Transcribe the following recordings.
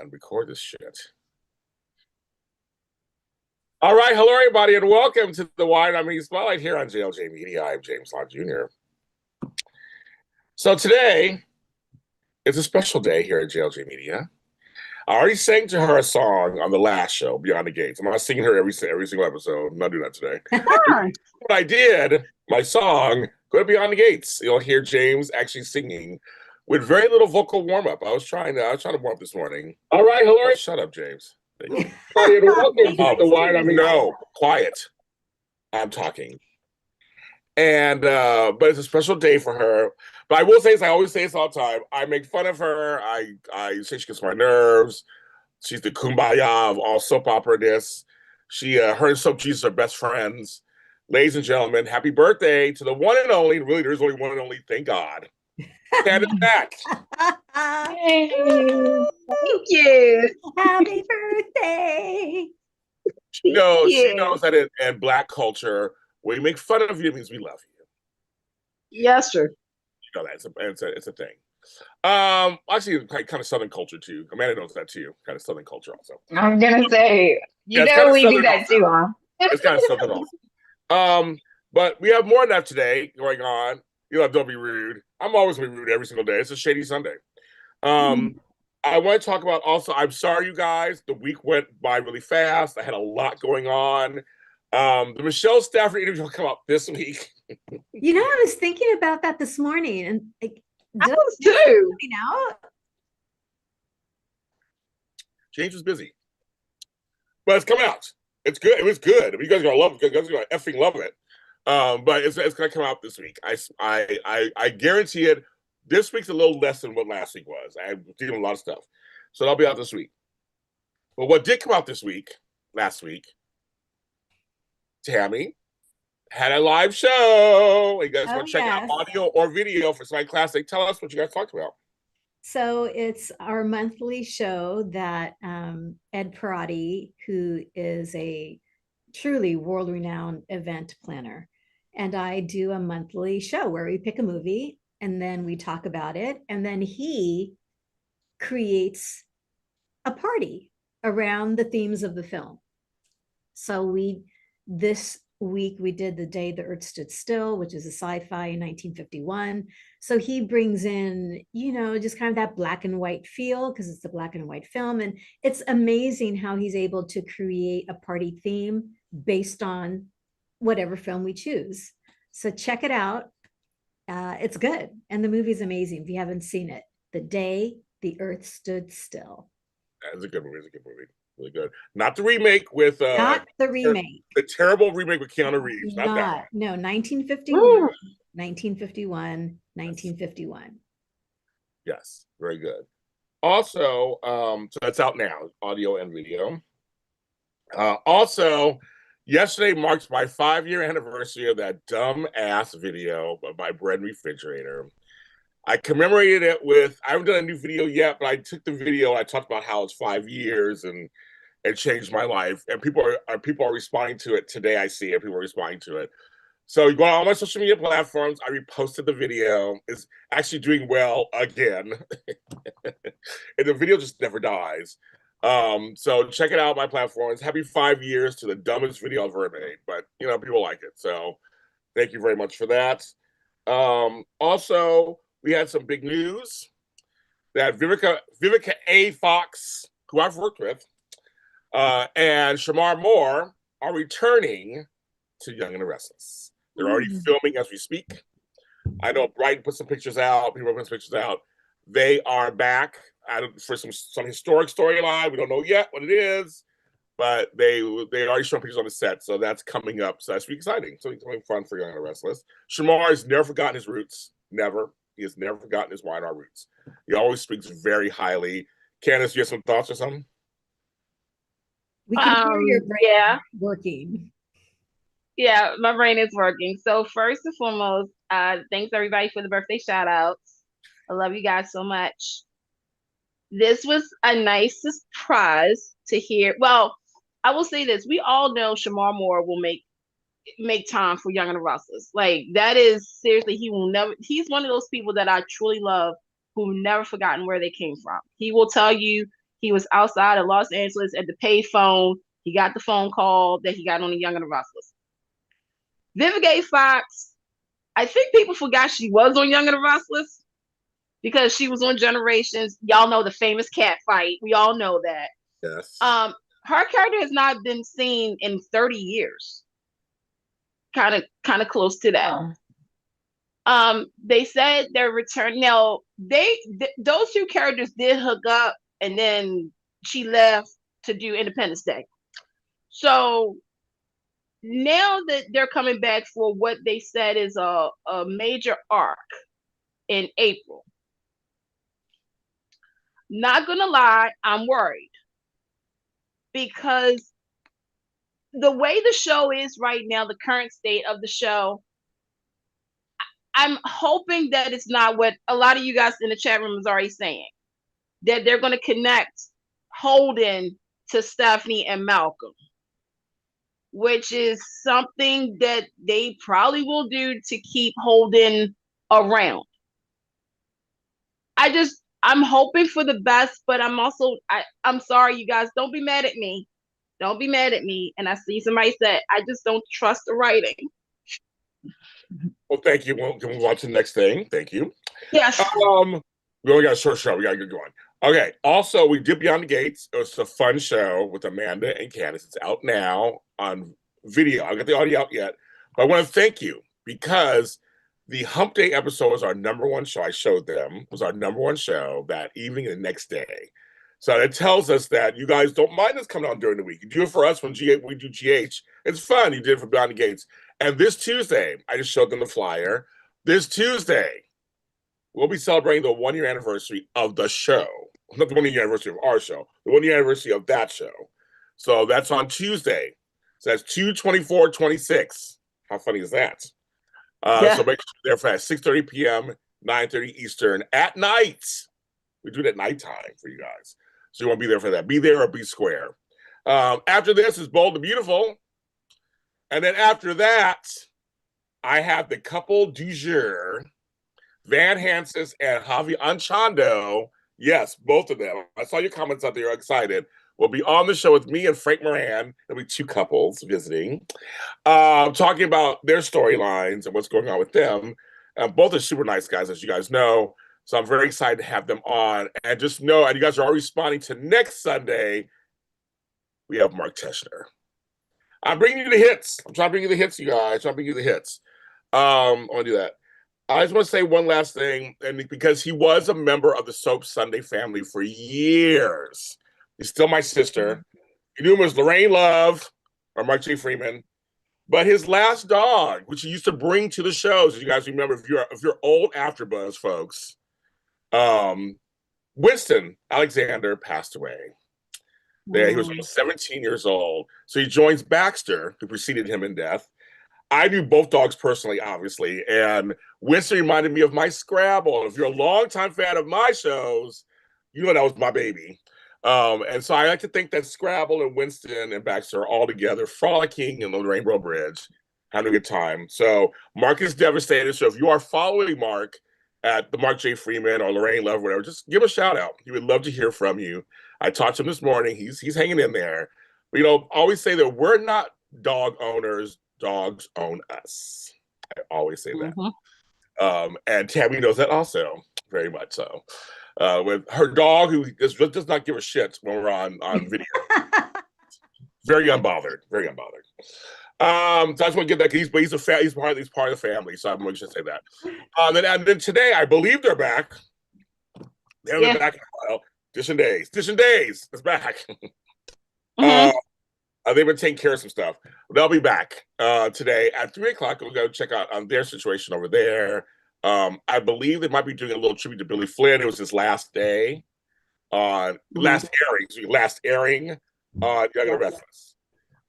and record this shit. All right, hello everybody, and welcome to the Wine on Me Spotlight here on JLJ Media. I'm James Lott Jr. So today, it's a special day here at JLJ Media. I already sang to her a song on the last show, Beyond the Gates. I'm not singing her every single episode. I'm not doing that today. What I did, my song, go to Beyond the Gates. You'll hear James actually singing with very little vocal warm-up. I was trying to warm up this morning. All right, hello. Oh, shut up, James. Thank you. No, quiet. I'm talking. And but it's a special day for her. But I will say this, I always say this all the time. I make fun of her. I say she gets my nerves. She's the kumbaya of all soap opera-ness. Her and Soap Jesus are best friends. Ladies and gentlemen, happy birthday to the one and only, really there's only one and only, thank God. Candace Mack. Thank you. Happy birthday. She knows that in Black culture, when we make fun of you, it means we love you. Yes, sir. You know that it's a thing. Actually, kind of Southern culture too. Amanda knows that too. Kind of Southern culture also. I'm gonna say, we do that too, huh? It's kind of Southern also. But we have more than that today going on. Don't be rude. I'm always gonna be rude every single day. It's a shady Sunday. I want to talk about also, I'm sorry, you guys. The week went by really fast. I had a lot going on. The Michelle Stafford interview will come out this week. I was thinking about that this morning, and I was too. James was busy, but it's coming out. It's good. It was good. You guys are gonna love it. You guys are gonna effing love it. But it's gonna come out this week. I guarantee it. This week's a little less than what last week was. I'm doing a lot of stuff, so that'll be out this week. But what did come out last week, Tammy had a live show. You guys want to check out audio or video for Somebody Classic? Tell us what you guys talked about. So it's our monthly show that Ed Parati, who is a truly world-renowned event planner, and I do a monthly show where we pick a movie and then we talk about it, and then he creates a party around the themes of the film. So this week we did The Day the Earth Stood Still, which is a sci-fi in 1951. So he brings in, just kind of that black and white feel, because it's a black and white film. And it's amazing how he's able to create a party theme based on whatever film we choose. So check it out. It's good. And the movie's amazing if you haven't seen it. The Day the Earth Stood Still. It's a good movie. Really good. Not the remake with not the remake. The terrible remake with Keanu Reeves. Not that one. No, 1951. 1951. Yes, very good. Also, so that's out now, audio and video. Also, yesterday marks my 5-year anniversary of that dumb ass video of my bread refrigerator. I commemorated it with, I haven't done a new video yet, but I took the video, I talked about how it's 5 years and it changed my life. And people are responding to it today. I see it, people are responding to it. So you go on all my social media platforms, I reposted the video. It's actually doing well again. And the video just never dies. So check it out, my platforms. Happy 5 years to the dumbest video I've ever made. But, people like it. So thank you very much for that. Also, we had some big news that Vivica A. Fox, who I've worked with, and Shamar Moore are returning to Young and the Restless. They're already filming as we speak. I know Brighton put some pictures out. People put some pictures out. They are back for some historic storyline. We don't know yet what it is, but they already showing pictures on the set, so that's coming up. So that's really exciting. So it's something fun for Young and the Restless. Shamar has never forgotten his roots. Never. He has never forgotten his Y&R roots. He always speaks very highly. Candace, you have some thoughts or something? We can hear your brain working. Yeah, my brain is working. So first and foremost, thanks everybody for the birthday shout outs. I love you guys so much. This was a nice surprise to hear. Well, I will say this. We all know Shamar Moore will make time for Young and the Restless. Like, that is seriously, he's one of those people that I truly love who've never forgotten where they came from. He will tell you He was outside of Los Angeles at the payphone. He got the phone call that he got on the Young and the Restless. Vivica Fox, I think people forgot she was on Young and the Restless because she was on Generations. Y'all know the famous cat fight. We all know that. Yes. Her character has not been seen in 30 years. Kind of close to that. They said they're returning. Now, those two characters did hook up, and then she left to do Independence Day. So now that they're coming back for what they said is a major arc in April. Not gonna lie, I'm worried because the way the show is right now, the current state of the show, I'm hoping that it's not what a lot of you guys in the chat room is already saying, that they're going to connect Holden to Stephanie and Malcolm, which is something that they probably will do to keep Holden around. I'm hoping for the best, but I'm sorry, you guys, don't be mad at me. Don't be mad at me. And I see somebody said, I just don't trust the writing. Well, thank you. Well, can we move on to the next thing? Thank you. Yes. We only got a short show. We got to get going. Okay. Also, we did Beyond the Gates. It was a fun show with Amanda and Candace. It's out now on video. I got the audio out yet, but I want to thank you because the Hump Day episode was our number one show. I showed them was our number one show that evening and the next day. So it tells us that you guys don't mind us coming on during the week. You do it for us when we do GH. It's fun. You did it for Beyond the Gates. And this Tuesday, I just showed them the flyer. This Tuesday, we'll be celebrating the 1 year anniversary of the show. Not the 1 year anniversary of our show, the 1 year anniversary of that show. So that's on Tuesday. So that's 2/24/26. How funny is that? So make sure you're there for that 6:30 p.m., 9:30 Eastern at night. We do it at nighttime for you guys. So you want to be there for that. Be there or be square. After this is Bold and Beautiful. And then after that, I have the couple du jour, Van Hansis and Javi Anchondo. Yes, both of them. I saw your comments out there. You're excited. Will be on the show with me and Frank Moran. There'll be two couples visiting, talking about their storylines and what's going on with them. Both are super nice guys, as you guys know. So I'm very excited to have them on. And just know, and you guys are already responding to next Sunday, we have Mark Teschner. I'm bringing you the hits. I'm trying to bring you the hits, you guys. I'm trying to bring you the hits. I want to do that. I just want to say one last thing, and because he was a member of the Soap Sunday family for years. He's still my sister. You knew him as Lorraine Love or Mark J. Freeman. But his last dog, which he used to bring to the shows, as you guys remember, if you're old AfterBuzz folks, Winston Alexander passed away. There, he was almost 17 years old. So he joins Baxter, who preceded him in death. I knew both dogs personally, obviously, and Winston reminded me of my Scrabble. If you're a longtime fan of my shows, you know that was my baby. And so I like to think that Scrabble and Winston and Baxter are all together, frolicking in the Rainbow Bridge, having a good time. So Mark is devastated. So if you are following Mark at the Mark J. Freeman or Lorraine Love, or whatever, just give a shout out. He would love to hear from you. I talked to him this morning. He's hanging in there. But, always say that we're not dog owners. Dogs own us. I always say that. And Tammy knows that also, very much so. With her dog, who does not give a shit when we're on video. Very unbothered. Very unbothered. So I just want to get that because he's part of the family. So I'm going to say that. And then today, I believe they're back. They haven't been back in a while. Dish and Days. It's back. They've been taking care of some stuff. They'll be back today at 3:00. We'll go check out their situation over there. I believe they might be doing a little tribute to Billy Flynn. It was his last day on last airing on Young and Restless.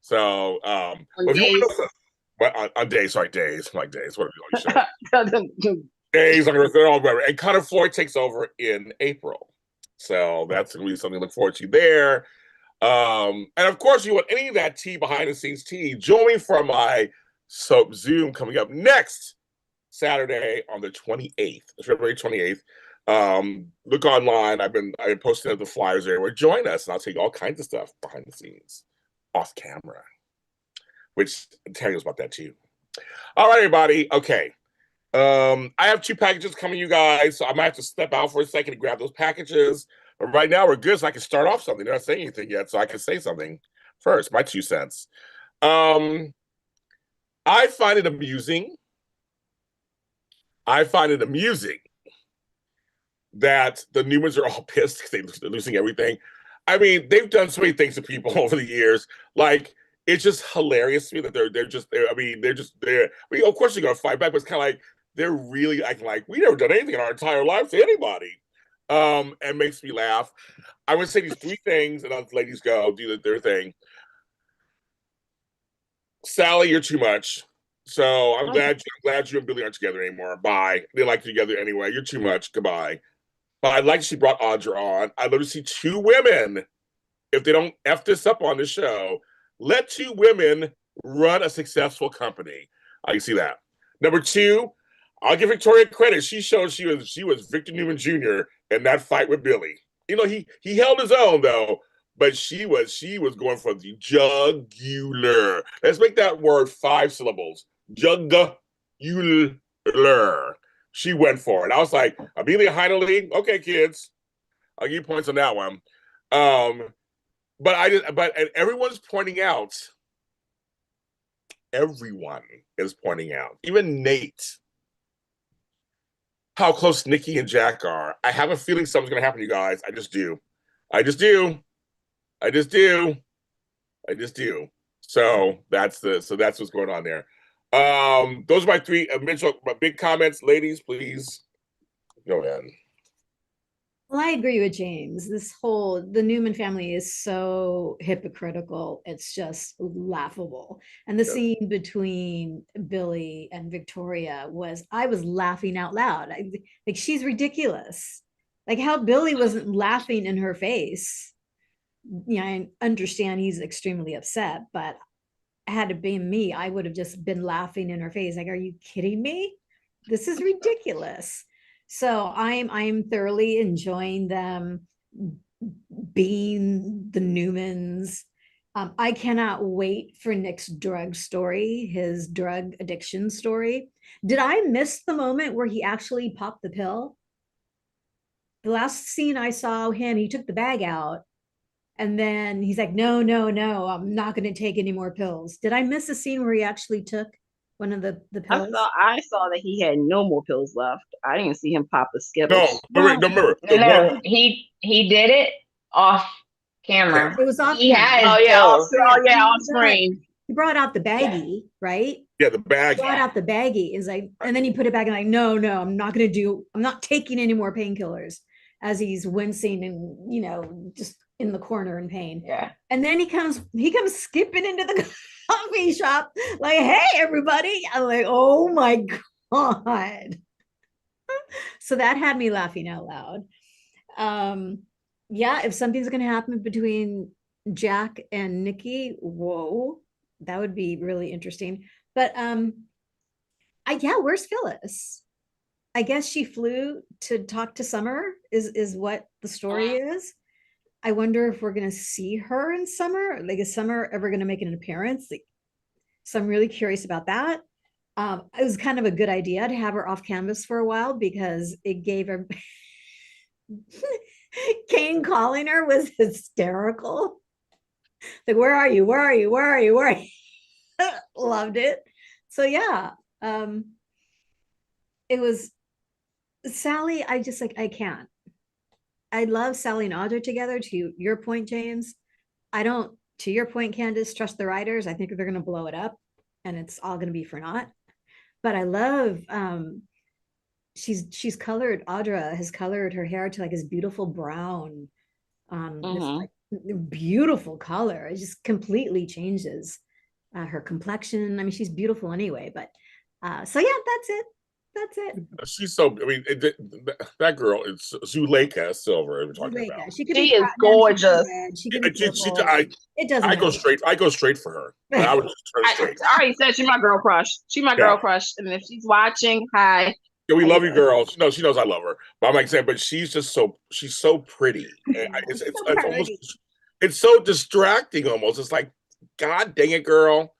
So on days. Like days. What are you days? And Connor Floyd takes over in April. So that's going to be something to look forward to there. And of course, you want any of that tea, behind the scenes tea, join me for my Soap Zoom coming up next Saturday on the 28th, February 28th. Look online. I posted up the flyers everywhere. Join us, and I'll tell you all kinds of stuff behind the scenes, off camera, which tell you about that too. All right, everybody. Okay. I have 2 packages coming, you guys, so I might have to step out for a second to grab those packages. But right now we're good, so I can start off something. They're not saying anything yet, so I can say something first. My 2 cents. I find it amusing. I find it amusing that the Newmans are all pissed because they're losing everything. I mean, they've done so many things to people over the years. Like, it's just hilarious to me that they're. I mean, of course they're gonna fight back, but it's kind of like they're really acting like we never done anything in our entire lives to anybody. And makes me laugh. I would say these 3 things, and I'll let ladies go do their thing. Sally, you're too much. So I'm glad you and Billy aren't together anymore. Bye. They like you together anyway. You're too much. Goodbye. But I'd like to see brought Audra on. I'd love to see 2 women. If they don't F this up on the show, let 2 women run a successful company. I can see that. Number 2, I'll give Victoria credit. She showed she was Victor Newman Jr. in that fight with Billy. You know, he held his own though, but she was going for the jugular. Let's make that word 5 syllables. Jugular. She went for it. I was like, Amelia Heinerly, okay, kids, I'll give you points on that one. But everyone's pointing out. Everyone is pointing out, even Nate, how close Nikki and Jack are. I have a feeling something's going to happen, you guys. I just do. So that's what's going on there. Those are my 3 my big comments. Ladies, please go ahead. Well, I agree with James. The Newman family is so hypocritical. It's just laughable. And the scene between Billy and Victoria I was laughing out loud. Like, she's ridiculous. Like, how Billy wasn't laughing in her face. Yeah, I understand he's extremely upset, but had it been me, I would have just been laughing in her face. Like, are you kidding me? This is ridiculous. So I'm thoroughly enjoying them being the Newmans. I cannot wait for Nick's drug story, his drug addiction story. Did I miss the moment where he actually popped the pill? The last scene I saw him, he took the bag out and then he's like, no, I'm not going to take any more pills. Did I miss a scene where he actually took one of the pills? I saw that he had no more pills left. I didn't see him pop the Skittles. No, he did it off camera. It was off. He had off screen. He brought out the baggie, right? Yeah, the baggie. He brought out the baggie. Is like, and then he put it back and like, no, I'm not taking any more painkillers. As he's wincing and just in the corner in pain. Yeah. And then he comes skipping into the coffee shop like, hey, everybody. I'm like, oh my God. So that had me laughing out loud. Yeah, if something's going to happen between Jack and Nikki, whoa, that would be really interesting. But where's Phyllis? I guess she flew to talk to Summer is what the story is. I wonder if we're going to see her in Summer. Like, is Summer ever going to make an appearance? So I'm really curious about that. It was kind of a good idea to have her off canvas for a while because it gave her Kane calling her was hysterical. Like, where are you? Loved it. So yeah, it was Sally. I can't. I love Sally and Audra together. To your point, James, I don't. To your point, Candace, trust the writers. I think they're going to blow it up, and it's all going to be for naught. But I love. She's colored. Audra has colored her hair to like this beautiful brown. This like beautiful color. It just completely changes her complexion. I mean, she's beautiful anyway. But so yeah, that's it. She's so. I mean, that girl is Zuleika Silver. We're talking about. She is gorgeous. It doesn't. I go straight for her. I would just turn straight. I already said she's my girl crush. She's my girl crush, and if she's watching, hi. Yeah, we How love you you, doing? girl. She knows I love her. But I'm like saying, but she's so pretty. And So it's almost pretty. it's so distracting almost. It's like, God dang it, girl.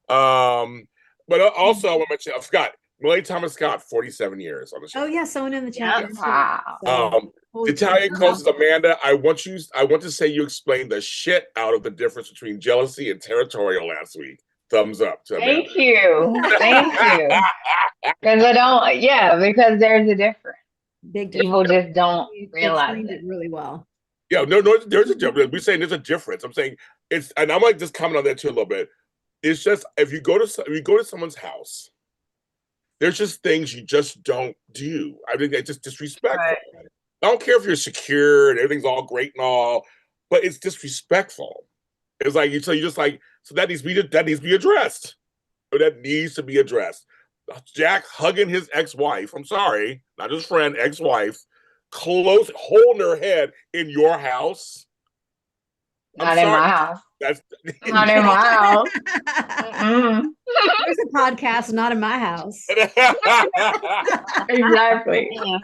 But also I want to mention, I forgot, Millie Thomas Scott, 47 years on the show. Oh yeah, someone in the chat Yep. mentioned. Wow. So holy Italian crap. closest Amanda, I want to say you explained the shit out of the difference between jealousy and territorial last week. Thumbs up to Amanda. Thank you. Thank you. Because because there's a difference. Big People difference. just don't You realize explained it. it really well. Yeah, no, there's a difference. We're saying there's a difference. I'm saying it's, and I'm like just comment on that too a little bit. It's just if you go to someone's house, there's just things you just don't do. I think it's just disrespectful. Right. I don't care if you're secure and everything's all great and all, but it's disrespectful. It's like you just like, so that needs to be addressed. Or that needs to be addressed. Jack hugging his ex-wife. I'm sorry, not his friend, ex-wife, close, holding her head in your house. I'm Not in sorry. my house. That's Not in my house. Mm-mm. There's a podcast, not in my house. Exactly. Yeah.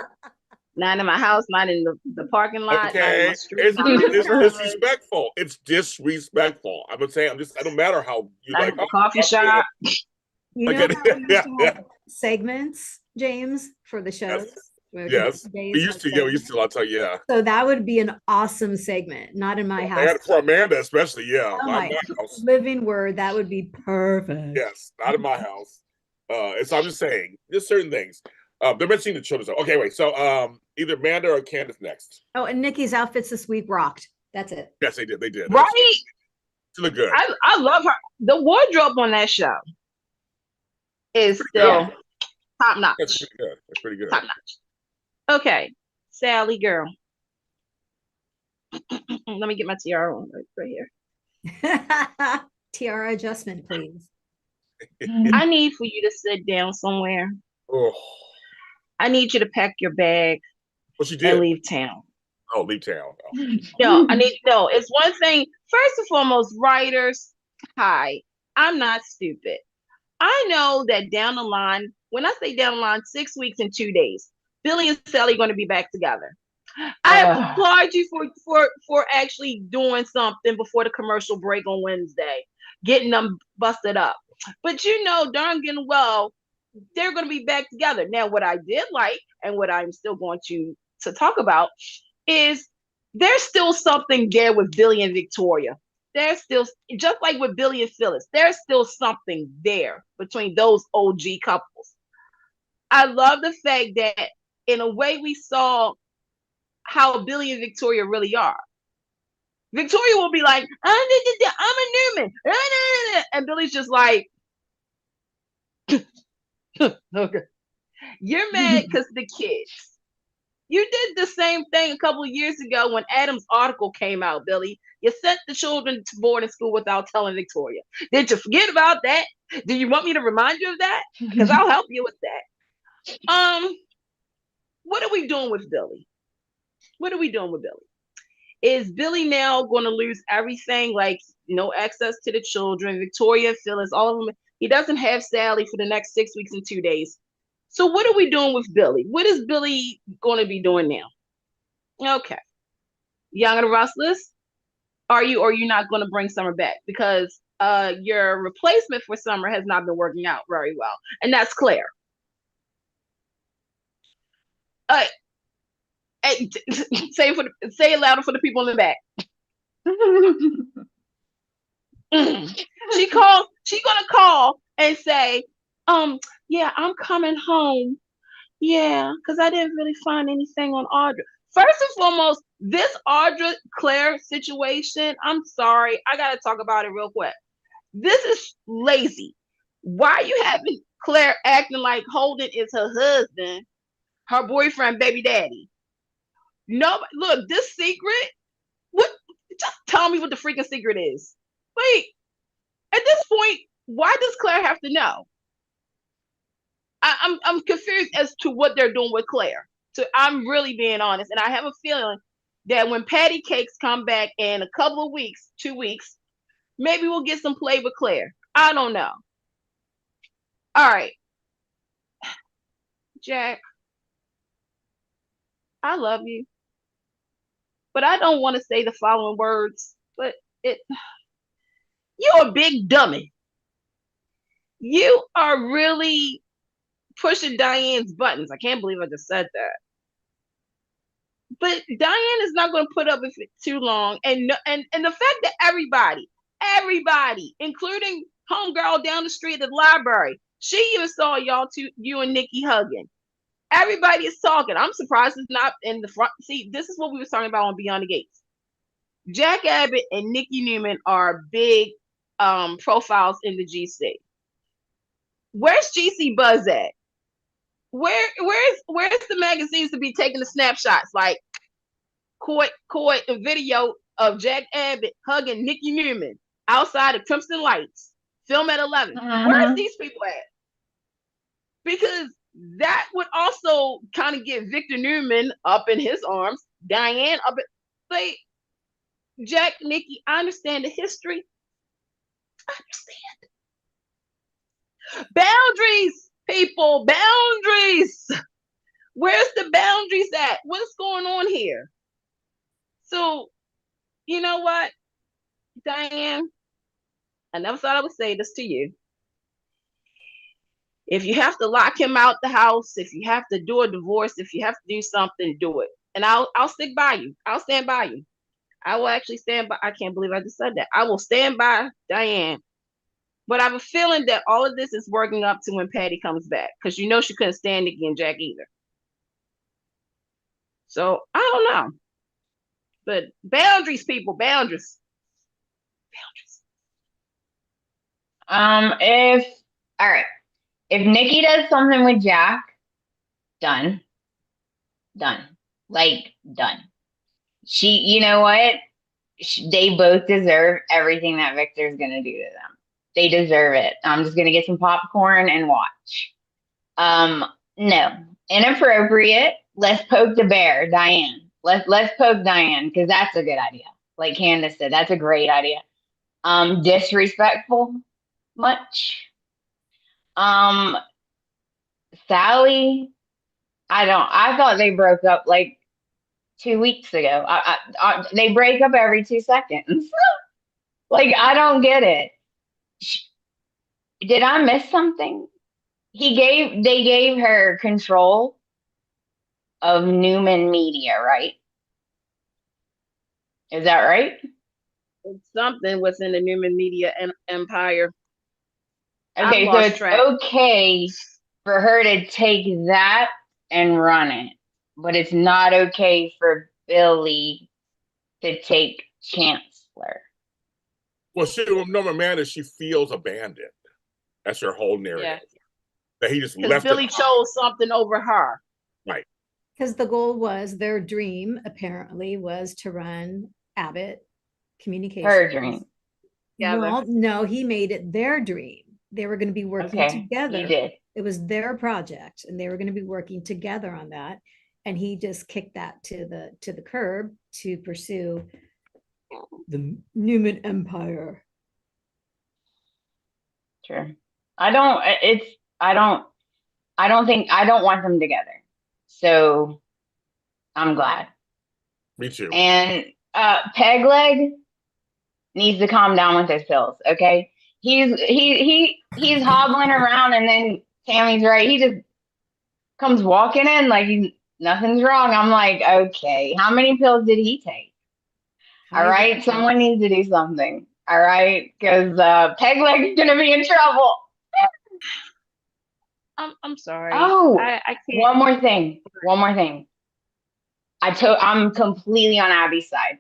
Not in my house, not in the parking lot, not in my okay. street, It's, not in my it's neighborhood, disrespectful. It's disrespectful. I'm saying, I don't matter how you not like, at the coffee I'm good. shop. You Like, know how we used to yeah. have segments, James, for the shows? Where Yes. days We had used to, yeah, we used segments? to, I'll tell you, yeah. So that would be an awesome segment. Not in my house. And for Amanda, especially, yeah. Oh Not my in my house. living word, that would be perfect. Yes, not in my house. And so I'm just saying, there's certain things. They're mentioning the children. So, okay, wait. So either Amanda or Candace next. Oh, and Nikki's outfits this week rocked. That's it. Yes, they did. They did. Right? She looked good. I love her. The wardrobe on that show is still good. top notch. That's pretty good. That's pretty good. Top notch. Okay, Sally girl. Let me get my tiara on right here. Tiara adjustment, please. I need for you to sit down somewhere. Oh, I need you to pack your bag well, she and did. leave town. Oh, leave town. Oh. No, it's one thing. First and foremost, writers, hi, I'm not stupid. I know that down the line, when I say down the line, 6 weeks and 2 days, Billy and Sally are going to be back together. I applaud you for actually doing something before the commercial break on Wednesday, getting them busted up. But you know darn good well they're going to be back together. Now, what I did like and what I'm still going to talk about is there's still something there with Billy and Victoria. There's still, just like with Billy and Phyllis, there's still something there between those OG couples. I love the fact that in a way we saw how Billy and Victoria really are. Victoria will be like, I'm a Newman. And Billy's just like, okay. You're mad because the kids. You did the same thing a couple of years ago when Adam's article came out, Billy. You sent the children to boarding school without telling Victoria. Did you forget about that? Do you want me to remind you of that? Because I'll help you with that. What are we doing with Billy? What are we doing with Billy? Is Billy now going to lose everything, like no access to the children, Victoria, Phyllis, all of them? He doesn't have Sally for the next 6 weeks and 2 days. So what are we doing with Billy? What is Billy going to be doing now? Okay. Young and Restless, are you not going to bring Summer back? Because your replacement for Summer has not been working out very well. And that's Claire. Say it louder for the people in the back. She's gonna call and say, yeah, I'm coming home. Yeah, because I didn't really find anything on Audra. First and foremost, this Audra Claire situation, I'm sorry, I gotta talk about it real quick. This is lazy. Why are you having Claire acting like Holden is her husband, her boyfriend, baby daddy? No, look, this secret, what? Just tell me what the freaking secret is. Wait, at this point, why does Claire have to know? I'm confused as to what they're doing with Claire. So I'm really being honest, and I have a feeling that when Patty Cakes come back in a couple of weeks, 2 weeks, maybe we'll get some play with Claire. I don't know. All right, Jack, I love you, but I don't want to say the following words. But it, you're a big dummy. You are really pushing Diane's buttons. I can't believe I just said that. But Diane is not going to put up with it too long. And the fact that everybody, including homegirl down the street at the library, she even saw you and Nikki hugging. Everybody is talking. I'm surprised it's not in the front. See, this is what we were talking about on Beyond the Gates. Jack Abbott and Nikki Newman are big profiles in the GC. Where's GC Buzz at? Where's the magazines to be taking the snapshots? Like caught a video of Jack Abbott hugging Nikki Newman outside of Crimson Lights. Film at 11. Where's these people at? Because that would also kind of get Victor Newman up in his arms, Diane up in, like, Jack, Nikki, I understand the history. I understand. Boundaries, people, boundaries. Where's the boundaries at? What's going on here? So, you know what, Diane? I never thought I would say this to you. If you have to lock him out the house, if you have to do a divorce, if you have to do something, do it. And I'll stick by you. I'll stand by you. I will actually stand by. I can't believe I just said that. I will stand by Diane. But I have a feeling that all of this is working up to when Patty comes back, because you know she couldn't stand Nikki and Jack either. So I don't know. But boundaries, people, boundaries. If all right, if Nikki does something with Jack, done. Like done. You know what? They both deserve everything that Victor's gonna do to them. They deserve it. I'm just gonna get some popcorn and watch. No, inappropriate. Let's poke the bear, Diane. Let's poke Diane, because that's a good idea. Like Candace said, that's a great idea. Disrespectful, much. Sally, I thought they broke up like 2 weeks ago. They break up every 2 seconds. Like, I don't get it. Did I miss something? They gave her control of Newman Media, right? Is that right? It's something within the Newman Media empire. Okay, so it's okay for her to take that and run it, but it's not okay for Billy to take Chancellor. Well, Amanda, she feels abandoned. That's her whole narrative. Yeah. That he just left. Billy chose something over her. Right. Because the goal was, their dream apparently was to run Abbott Communications. Her dream. Yeah. Well, no, he made it their dream. They were going to be working together. He did. It was their project, and they were going to be working together on that. And he just kicked that to the curb to pursue the Newman Empire. Sure. I don't want them together. So I'm glad. Me too. And Pegleg needs to calm down with his pills, okay? He's hobbling around, and then Tammy's right. He just comes walking in like nothing's wrong. I'm like, okay, how many pills did he take? All right, someone needs to do something. All right, because Pegleg's gonna be in trouble. I'm sorry. Oh, I can't. One more thing. I'm completely on Abby's side.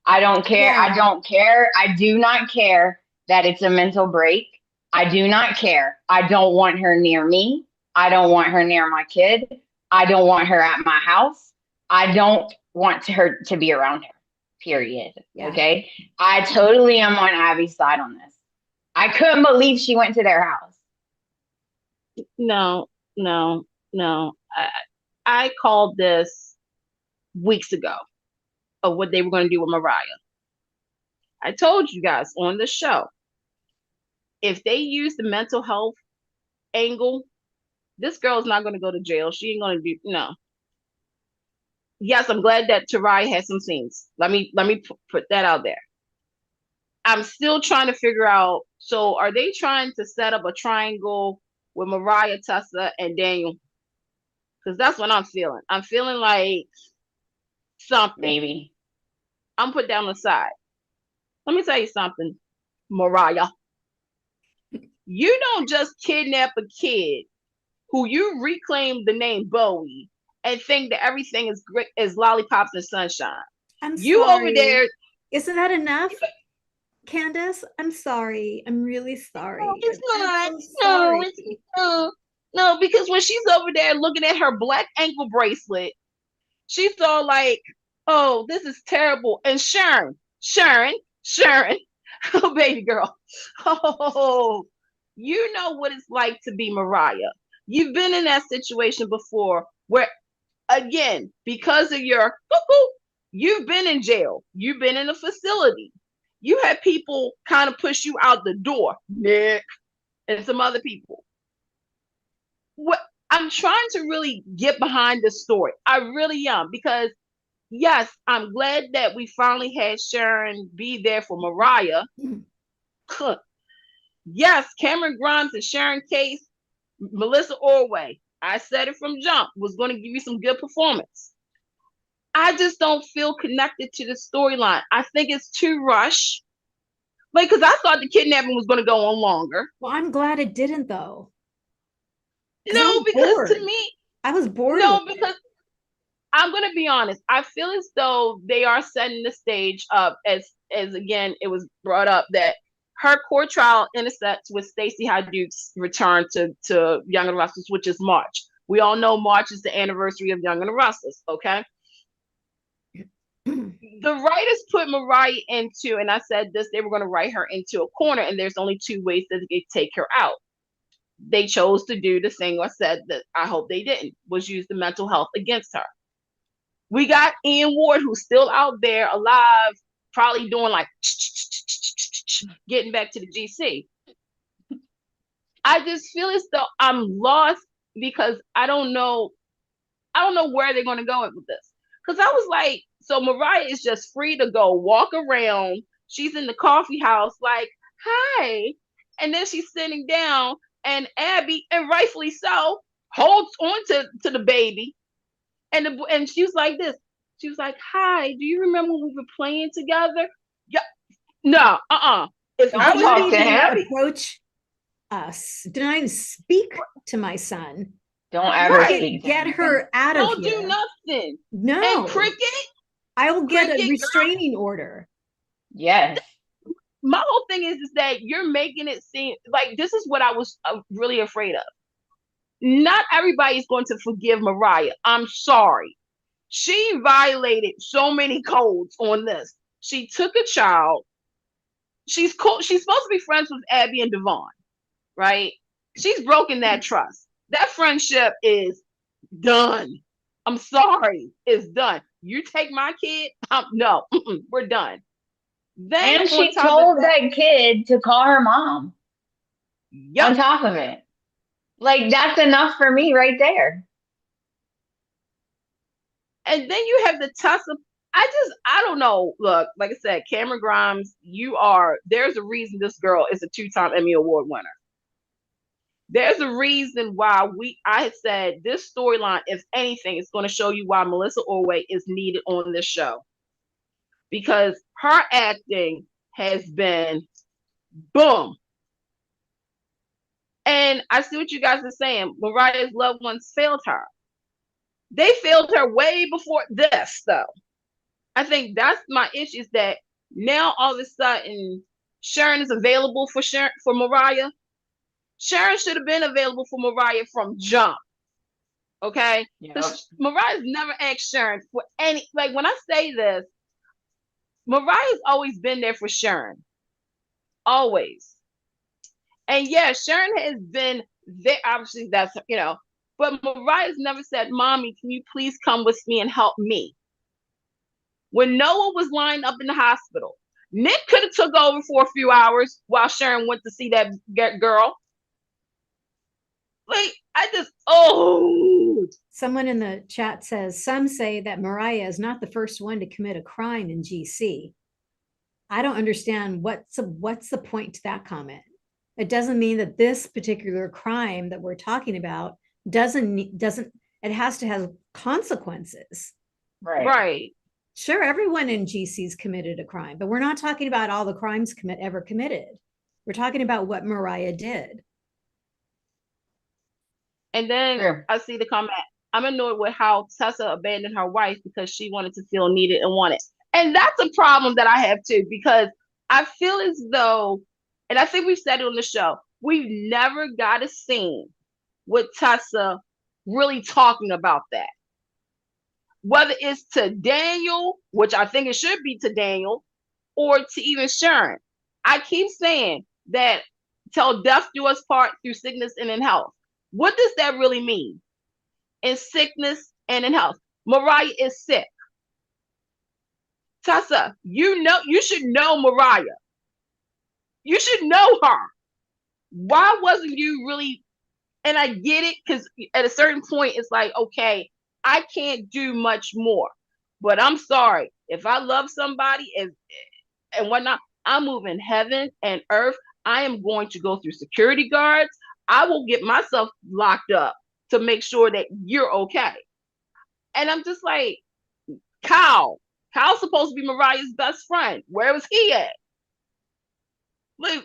I don't care. Yeah. I don't care. I do not care that it's a mental break. I do not care. I don't want her near me. I don't want her near my kid. I don't want her at my house. I don't want her to be around her, period. Yeah. Okay? I totally am on Abby's side on this. I couldn't believe she went to their house. No. I called this weeks ago of what they were going to do with Mariah. I told you guys on the show, if they use the mental health angle, this girl's not going to go to jail. She ain't going to do, no. yes, I'm glad that Tarai had some scenes. Let me put that out there. I'm still trying to figure out. So, are they trying to set up a triangle with Mariah, Tessa, and Daniel? Because that's what I'm feeling. I'm feeling like something. Maybe. I'm put down the side. Let me tell you something, Mariah. You don't just kidnap a kid who you reclaim the name Bowie and think that everything is great is lollipops and sunshine. I'm You sorry. over there. Isn't that enough, Candace? I'm sorry. I'm really sorry. No, it's not. I'm so sorry. No, because when she's over there looking at her black ankle bracelet, she's all like, "Oh, this is terrible." And Sharon, oh baby girl, oh, you know what it's like to be Mariah. You've been in that situation before where, again, because of your you've been in jail, you've been in a facility, you had people kind of push you out the door, Nick, and some other people. What I'm trying to really get behind the story, I really am, because yes, I'm glad that we finally had Sharon be there for Mariah. Yes, Cameron Grimes and Sharon Case, Melissa Orway, I said it from jump, was going to give you some good performance. I just don't feel connected to the storyline. I think it's too rushed. Like, because I thought the kidnapping was going to go on longer. Well, I'm glad it didn't, though. No, because to me, I was bored. No, because I'm going to be honest. I feel as though they are setting the stage up as again, it was brought up that her court trial intersects with Stacey Hadouk's return to Young and Restless, which is March. We all know March is the anniversary of Young and Restless, okay? The writers put Mariah into, and I said this, they were going to write her into a corner, and there's only two ways that they take her out. They chose to do the thing I said that I hope they didn't, was use the mental health against her. We got Ian Ward, who's still out there alive, probably doing like getting back to the GC. I just feel as though I'm lost because I don't know where they're going to go with this. Because I was like, so Mariah is just free to go walk around. She's in the coffee house, like, hi. And then she's sitting down, and Abby, and rightfully so, holds on to the baby. And she was like this. She was like, hi, do you remember when we were playing together? Yeah. No, If Don't talk to him. Approach us. Do not even speak to my son. Don't ever speak. Get her out of Don't here. do nothing. No. And Cricket, I will get Cricket, a restraining order. Yes. My whole thing is that you're making it seem like this is what I was really afraid of. Not everybody's going to forgive Mariah. I'm sorry. She violated so many codes on this. She took a child. She's supposed to be friends with Abby and Devon, right? She's broken that trust. That friendship is done. I'm sorry. It's done. You take my kid? No, we're done. Then and she told that kid to call her mom. Yep. On top of it. Like, that's enough for me right there. And then you have the Tessa. I don't know. Look, like I said, Cameron Grimes, there's a reason this girl is a 2-time Emmy Award winner. There's a reason why I had said this storyline, if anything, is going to show you why Melissa Orway is needed on this show. Because her acting has been boom. And I see what you guys are saying. Mariah's loved ones failed her. They failed her way before this, though. I think that's my issue, is that now all of a sudden Sharon is available for Mariah. Sharon should have been available for Mariah from jump. Okay? Yep. Mariah's never asked Sharon for any, like when I say this, Mariah's always been there for Sharon. Always. And yeah, Sharon has been there. Obviously, that's, but Mariah's never said, Mommy, can you please come with me and help me? When Noah was lined up in the hospital, Nick could have took over for a few hours while Sharon went to see that girl. Like, I just, oh. Someone in the chat says, some say that Mariah is not the first one to commit a crime in GC. I don't understand what's the point to that comment. It doesn't mean that this particular crime that we're talking about doesn't it has to have consequences. Right. Sure, everyone in GC's committed a crime, but we're not talking about all the crimes ever committed. We're talking about what Mariah did. And then I see the comment, I'm annoyed with how Tessa abandoned her wife because she wanted to feel needed and wanted. And that's a problem that I have too, because I feel as though, and I think we've said it on the show, we've never got a scene with Tessa really talking about that. Whether it's to Daniel, which I think it should be to Daniel, or to even Sharon. I keep saying that till death do us part through sickness and in health. What does that really mean? In sickness and in health. Mariah is sick. Tessa, you should know Mariah. You should know her. Why wasn't you really? And I get it, because at a certain point, it's like, okay, I can't do much more. But I'm sorry. If I love somebody and whatnot, I'm moving heaven and earth. I am going to go through security guards. I will get myself locked up to make sure that you're okay. And I'm just like, Kyle. Kyle's supposed to be Mariah's best friend. Where was he at? Like,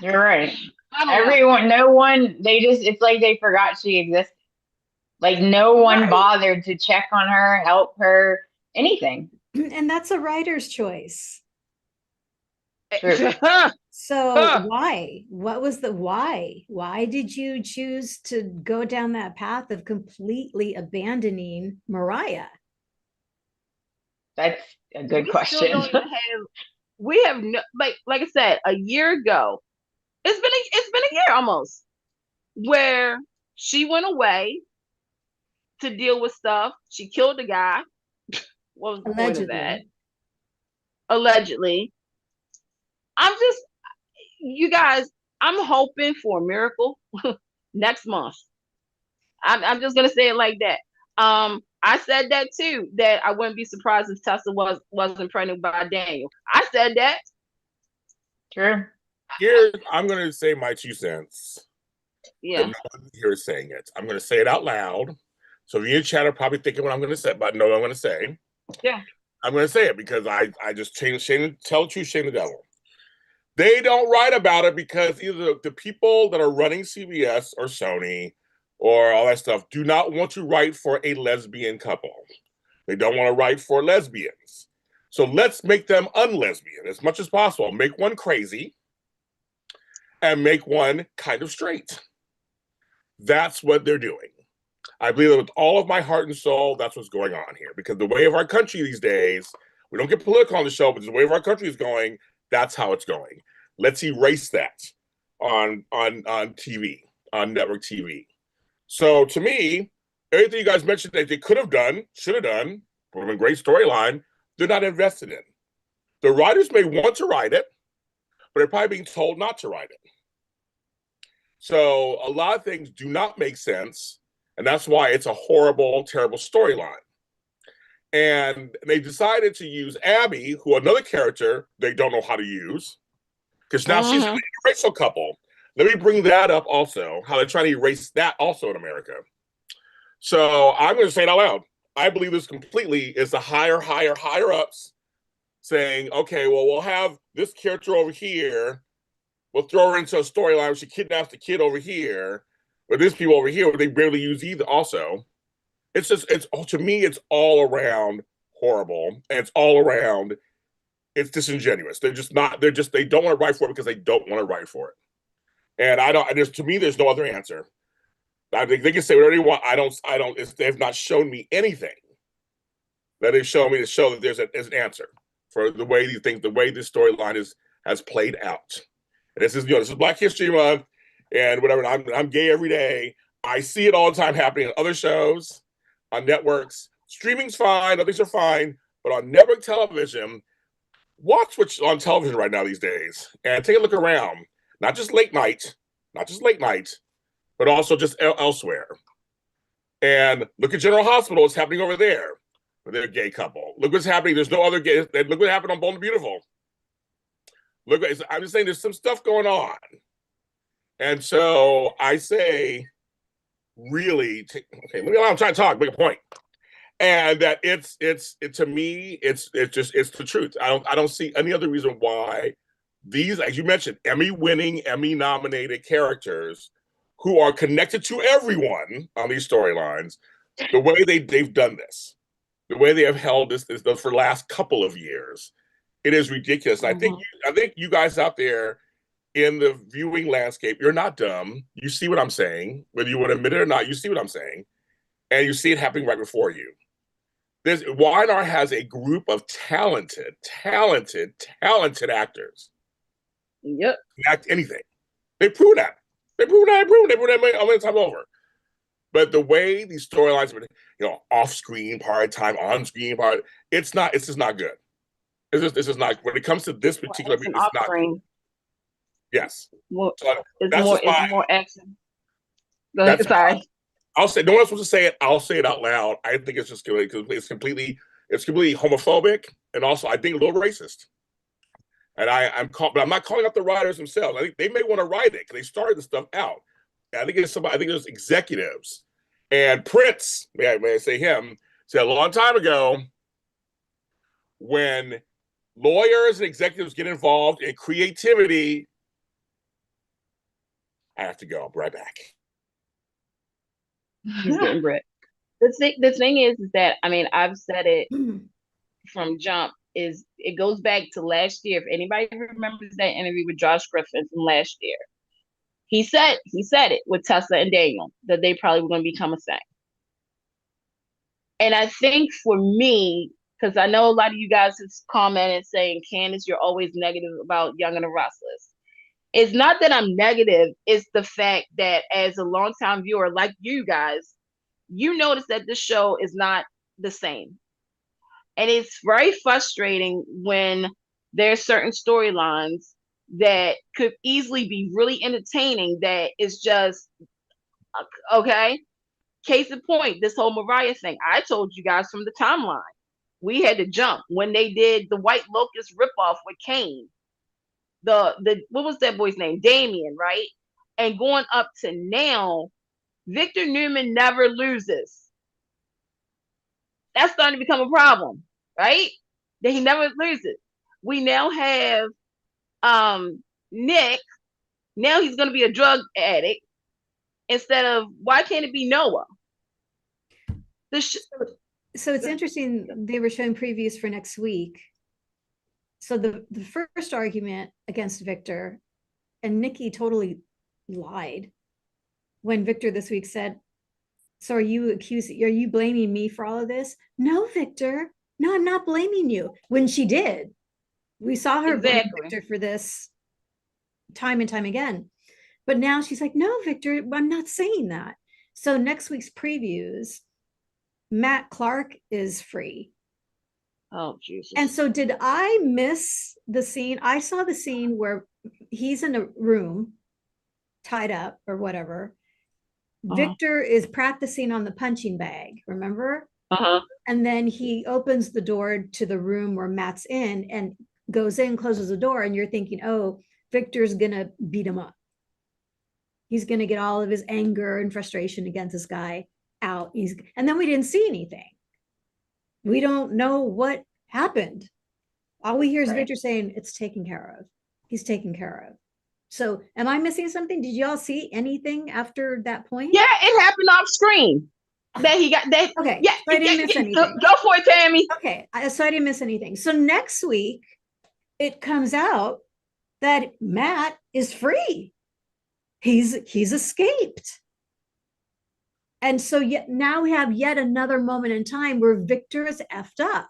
you're right. Everyone, no one, it's like they forgot she existed. Like, no one bothered to check on her, help her, anything. And that's a writer's choice. True. So why? What was the why? Why did you choose to go down that path of completely abandoning Mariah? That's a good question. We have no, like I said, a year ago, it's been a year almost, where she went away to deal with stuff. She killed a guy. What was the point of that? Allegedly. You guys, I'm hoping for a miracle next month. I'm just gonna say it like that. I said that too, that I wouldn't be surprised if Tessa wasn't pregnant by Daniel. I said that. True. Here, I'm gonna say my 2 cents. Yeah. No one here is saying it. I'm gonna say it out loud. So if you're in chat are probably thinking what I'm gonna say, but know what I'm gonna say. Yeah. I'm gonna say it because I just tell the truth, shame the devil. They don't write about it because either the people that are running CBS or Sony or all that stuff do not want to write for a lesbian couple. They don't want to write for lesbians. So let's make them unlesbian as much as possible. Make one crazy and make one kind of straight. That's what they're doing. I believe that with all of my heart and soul, that's what's going on here. Because the way of our country these days, we don't get political on the show, but the way of our country is going, that's how it's going. Let's erase that on TV, on network TV. So to me, everything you guys mentioned that they could have done, should have done, would have been a great storyline, they're not invested in. The writers may want to write it, but they're probably being told not to write it. So a lot of things do not make sense, and that's why it's a horrible, terrible storyline. And they decided to use Abby, who another character they don't know how to use, because now she's an interracial couple. Let me bring that up also, how they're trying to erase that also in America. So I'm going to say it out loud. I believe this completely is the higher ups saying, okay, well, we'll have this character over here. We'll throw her into a storyline where she kidnaps the kid over here. But there's people over here where they barely use either also. It's to me, it's all around horrible. And it's all around, it's disingenuous. They don't want to write for it because they don't want to write for it. And to me, there's no other answer. I think they can say whatever they want. They've not shown me anything that they've shown me to show that there's an answer for the way this storyline has played out. And this is Black History Month and whatever. I'm gay every day. I see it all the time happening on other shows, on networks. Streaming's fine, other things are fine, but on network television, watch what's on television right now these days and take a look around. Not just late night, but but also just elsewhere. And look at General Hospital, what's happening over there with their gay couple. Look what's happening. There's no other gay. Look what happened on Bold and Beautiful. Look, I'm just saying there's some stuff going on. And so I say, really, okay, I'm trying to talk, make a point. And that to me, it's the truth. I don't see any other reason why these, as you mentioned, Emmy-winning, Emmy-nominated characters who are connected to everyone on these storylines, the way they've done this, the way they have held this for the last couple of years, it is ridiculous. And I think you guys out there in the viewing landscape, you're not dumb. You see what I'm saying, whether you want to admit it or not. You see what I'm saying, and you see it happening right before you. Y&R has a group of talented actors. Yep. Act anything. They prove that. They prove that many times over. But the way these storylines, off screen part time, on screen part, it's just not good. It's just not. When it comes to this particular, it's not good. Yes. Well, so it's more action. Go ahead. Sorry. I'll say, no one else wants to say it. I'll say it out loud. I think it's just good because it's completely homophobic, and also I think a little racist. And but I'm not calling out the writers themselves. I think they may want to write it because they started the stuff out. And I think there's executives, and Prince, may I say him, said a long time ago, when lawyers and executives get involved in creativity, I have to go. I'll be right back. He's getting Brett. The thing is that, I've said it from jump, is it goes back to last year. If anybody remembers that interview with Josh Griffin from last year, he said it with Tessa and Daniel, that they probably were going to become a thing. And I think for me, because I know a lot of you guys have commented saying, Candace, you're always negative about Young and the Restless. It's not that I'm negative. It's the fact that as a longtime viewer, like you guys, you notice that this show is not the same. And it's very frustrating when there's certain storylines that could easily be really entertaining that is just, okay. Case in point, this whole Mariah thing. I told you guys from the timeline. We had to jump when they did the White Lotus ripoff with Kane. The what was that boy's name? Damien, right? And going up to now, Victor Newman never loses. That's starting to become a problem, right? That he never loses. We now have Nick. Now he's going to be a drug addict instead of, why can't it be Noah? So it's interesting. They were showing previews for next week. So the first argument against Victor, and Nikki totally lied when Victor this week said, so are you blaming me for all of this? No, Victor. No, I'm not blaming you. When she did. We saw her blame Victor for this time and time again. But now she's like, no, Victor, I'm not saying that. So next week's previews, Matt Clark is free. Oh, Jesus. And so did I miss the scene? I saw the scene where he's in a room tied up or whatever. Victor is practicing on the punching bag, remember? And then he opens the door to the room where Matt's in and goes in, closes the door, and you're thinking, oh, Victor's gonna beat him up. He's gonna get all of his anger and frustration against this guy out. And then we didn't see anything. We don't know what happened. All we hear is Victor saying it's taken care of. He's taken care of. So am I missing something? Did y'all see anything after that point? Yeah, it happened off screen. That he got that. Okay. Yeah, so I didn't miss anything. Go for it, Tammy. Okay. So I didn't miss anything. So next week it comes out that Matt is free. He's escaped. And so now we have yet another moment in time where Victor is effed up.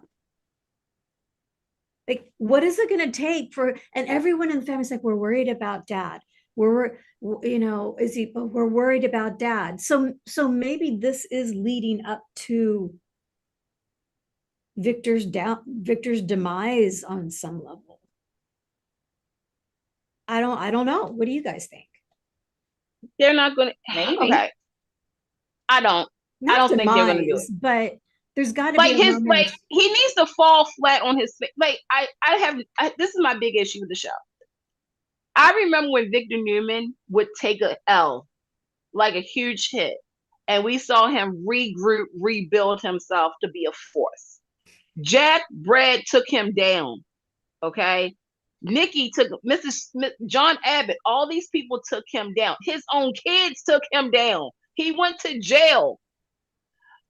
Like, what is it going to take for, and everyone in the family is like, we're worried about dad. We're worried about dad. So maybe this is leading up to Victor's demise on some level. I don't know. What do you guys think? They're not going to. Maybe. Okay. I don't Not think they're going to do demise, it. but there's got to Like be a moment. he needs to fall flat on his face. Like this is my big issue with the show. I remember when Victor Newman would take a L, like a huge hit, and we saw him regroup, rebuild himself to be a force. Jack Brad took him down. Okay. Nikki took Mrs. Smith, John Abbott, all these people took him down. His own kids took him down. He went to jail.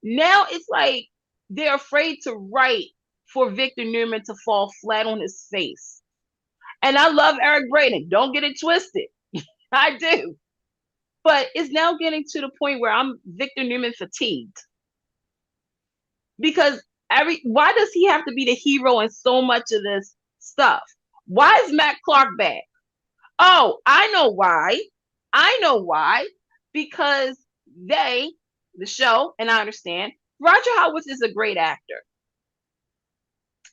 Now it's like they're afraid to write for Victor Newman to fall flat on his face. And I love Eric Braeden. Don't get it twisted. I do. But it's now getting to the point where I'm Victor Newman fatigued. Because why does he have to be the hero in so much of this stuff? Why is Matt Clark back? Oh, I know why. Because the show, and I understand, Roger Howarth is a great actor.